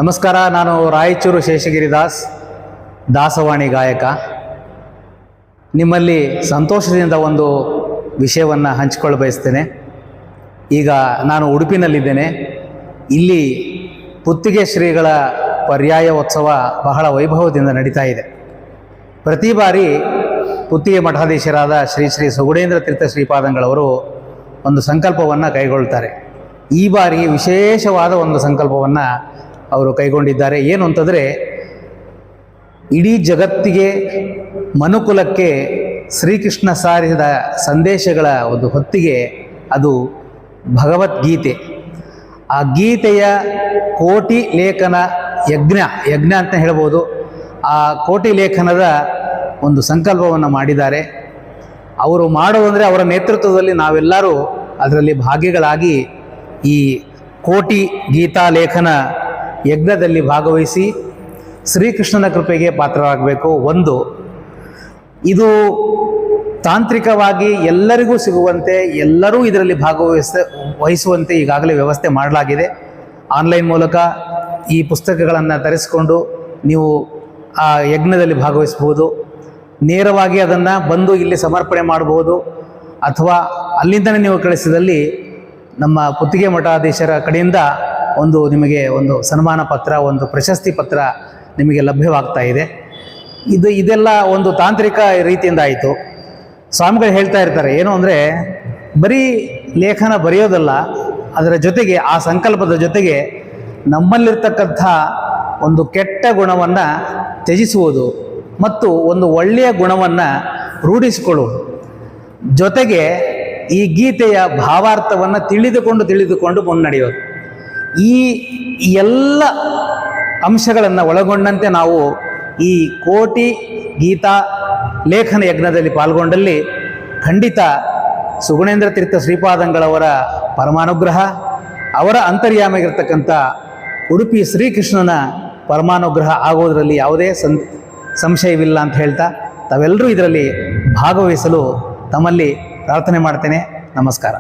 ನಮಸ್ಕಾರ. ನಾನು ರಾಯಚೂರು ಶೇಷಗಿರಿದಾಸ್, ದಾಸವಾಣಿ ಗಾಯಕ. ನಿಮ್ಮಲ್ಲಿ ಸಂತೋಷದಿಂದ ಒಂದು ವಿಷಯವನ್ನು ಹಂಚಿಕೊಳ್ಳ ಬಯಸ್ತೇನೆ. ಈಗ ನಾನು ಉಡುಪಿನಲ್ಲಿದ್ದೇನೆ. ಇಲ್ಲಿ ಪುತ್ತಿಗೆ ಶ್ರೀಗಳ ಪರ್ಯಾಯ ಉತ್ಸವ ಬಹಳ ವೈಭವದಿಂದ ನಡೀತಾ ಇದೆ. ಪ್ರತಿ ಬಾರಿ ಪುತ್ತಿಗೆ ಮಠಾಧೀಶರಾದ ಶ್ರೀ ಶ್ರೀ ಸುಗುಣೇಂದ್ರ ತೀರ್ಥ ಶ್ರೀಪಾದಂಗಳವರು ಒಂದು ಸಂಕಲ್ಪವನ್ನು ಕೈಗೊಳ್ತಾರೆ. ಈ ಬಾರಿ ವಿಶೇಷವಾದ ಒಂದು ಸಂಕಲ್ಪವನ್ನು ಅವರು ಕೈಗೊಂಡಿದ್ದಾರೆ. ಏನು ಅಂತಂದರೆ, ಇಡೀ ಜಗತ್ತಿಗೆ, ಮನುಕುಲಕ್ಕೆ ಶ್ರೀಕೃಷ್ಣ ಸಾರಿದ ಸಂದೇಶಗಳ ಒಂದು ಹೊತ್ತಿಗೆ ಅದು ಭಗವದ್ಗೀತೆ. ಆ ಗೀತೆಯ ಕೋಟಿ ಲೇಖನ ಯಜ್ಞ ಅಂತ ಹೇಳ್ಬೋದು. ಆ ಕೋಟಿ ಲೇಖನದ ಒಂದು ಸಂಕಲ್ಪವನ್ನು ಮಾಡಿದ್ದಾರೆ. ಅವರು ಮಾಡೋದಂದರೆ ಅವರ ನೇತೃತ್ವದಲ್ಲಿ ನಾವೆಲ್ಲರೂ ಅದರಲ್ಲಿ ಭಾಗಿಗಳಾಗಿ ಈ ಕೋಟಿ ಗೀತಾ ಲೇಖನ ಯಜ್ಞದಲ್ಲಿ ಭಾಗವಹಿಸಿ ಶ್ರೀಕೃಷ್ಣನ ಕೃಪೆಗೆ ಪಾತ್ರರಾಗಬೇಕು. ಒಂದು, ಇದು ತಾಂತ್ರಿಕವಾಗಿ ಎಲ್ಲರಿಗೂ ಸಿಗುವಂತೆ, ಎಲ್ಲರೂ ಇದರಲ್ಲಿ ವಹಿಸುವಂತೆ ಈಗಾಗಲೇ ವ್ಯವಸ್ಥೆ ಮಾಡಲಾಗಿದೆ. ಆನ್ಲೈನ್ ಮೂಲಕ ಈ ಪುಸ್ತಕಗಳನ್ನು ತರಿಸಿಕೊಂಡು ನೀವು ಆ ಯಜ್ಞದಲ್ಲಿ ಭಾಗವಹಿಸ್ಬೋದು. ನೇರವಾಗಿ ಅದನ್ನು ಬಂದು ಇಲ್ಲಿ ಸಮರ್ಪಣೆ ಮಾಡಬಹುದು, ಅಥವಾ ಅಲ್ಲಿಂದಲೇ ನೀವು ಕಳಿಸಿದಲ್ಲಿ ನಮ್ಮ ಪುತ್ತಿಗೆ ಮಠಾಧೀಶರ ಕಡೆಯಿಂದ ನಿಮಗೆ ಒಂದು ಸನ್ಮಾನ ಪತ್ರ, ಒಂದು ಪ್ರಶಸ್ತಿ ಪತ್ರ ನಿಮಗೆ ಲಭ್ಯವಾಗ್ತಾ ಇದೆ. ಇದೆಲ್ಲ ಒಂದು ತಾಂತ್ರಿಕ ರೀತಿಯಿಂದ ಆಯಿತು. ಸ್ವಾಮಿಗಳು ಹೇಳ್ತಾ ಇರ್ತಾರೆ, ಏನು ಅಂದರೆ, ಬರೀ ಲೇಖನ ಬರೆಯೋದಲ್ಲ, ಅದರ ಜೊತೆಗೆ, ಆ ಸಂಕಲ್ಪದ ಜೊತೆಗೆ ನಮ್ಮಲ್ಲಿರ್ತಕ್ಕಂಥ ಒಂದು ಕೆಟ್ಟ ಗುಣವನ್ನು ತ್ಯಜಿಸುವುದು ಮತ್ತು ಒಂದು ಒಳ್ಳೆಯ ಗುಣವನ್ನು ರೂಢಿಸಿಕೊಳ್ಳುವುದು, ಜೊತೆಗೆ ಈ ಗೀತೆಯ ಭಾವಾರ್ಥವನ್ನು ತಿಳಿದುಕೊಂಡು ಮುನ್ನಡೆಯೋದು. ಈ ಎಲ್ಲ ಅಂಶಗಳನ್ನು ಒಳಗೊಂಡಂತೆ ನಾವು ಈ ಕೋಟಿ ಗೀತಾ ಲೇಖನ ಯಜ್ಞದಲ್ಲಿ ಪಾಲ್ಗೊಂಡಲ್ಲಿ ಖಂಡಿತ ಸುಗುಣೇಂದ್ರ ತೀರ್ಥ ಶ್ರೀಪಾದಂಗಳವರ ಪರಮಾನುಗ್ರಹ, ಅವರ ಅಂತರ್ಯಾಮಿಗಿರ್ತಕ್ಕಂಥ ಉಡುಪಿ ಶ್ರೀಕೃಷ್ಣನ ಪರಮಾನುಗ್ರಹ ಆಗೋದರಲ್ಲಿ ಯಾವುದೇ ಸಂಶಯವಿಲ್ಲ ಅಂತ ಹೇಳ್ತಾ, ತಾವೆಲ್ಲರೂ ಇದರಲ್ಲಿ ಭಾಗವಹಿಸಲು ತಮ್ಮಲ್ಲಿ ಪ್ರಾರ್ಥನೆ ಮಾಡ್ತೇನೆ. ನಮಸ್ಕಾರ.